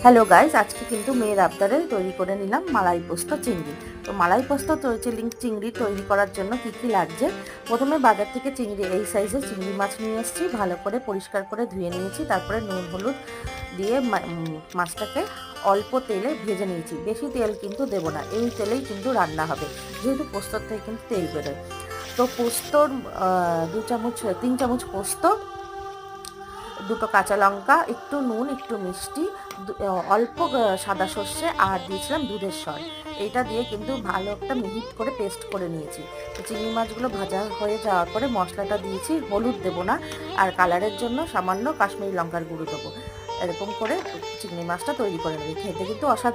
Hello guys, আজকে কিন্তু মেয়ের আবদারে তৈরি করে নিলাম মালাই পোস্ত চিংড়ি। তো মালাই পোস্ত চিংড়ি তৈরি করার জন্য কি কি লাগছে, প্রথমে বাজার থেকে চিংড়ি এই সাইজের চিংড়ি মাছ নিয়ে এসেছি, ভালো করে পরিষ্কার করে ধুয়ে নিয়েছি। তারপরে নুন হলুদ দিয়ে মাছটাকে অল্প তেলে ভেজে নিয়েছি। বেশি তেল কিন্তু দেবো না, এই তেলেই কিন্তু রান্না হবে, যেহেতু পোস্তর থেকে কিন্তু তেল বেরোয়। তো পোস্তর 3 চামচ পোস্ত, দুটো কাঁচা লঙ্কা, একটু নুন, একটু মিষ্টি, অল্প সাদা সর্ষে আর দিয়েছিলাম দুধের সর। এইটা দিয়ে কিন্তু ভালো একটা মিহি করে পেস্ট করে নিয়েছি। তো চিংড়ি মাছগুলো ভাজা হয়ে যাওয়ার পরে মশলাটা দিয়েছি, হলুদ দেবো না, আর কালারের জন্য সামান্য কাশ্মীরি লঙ্কার গুঁড়ো দেবো। এরকম করে চিংড়ি মাছটা তৈরি করে নেবে, খেতে কিন্তু অসাধারণ।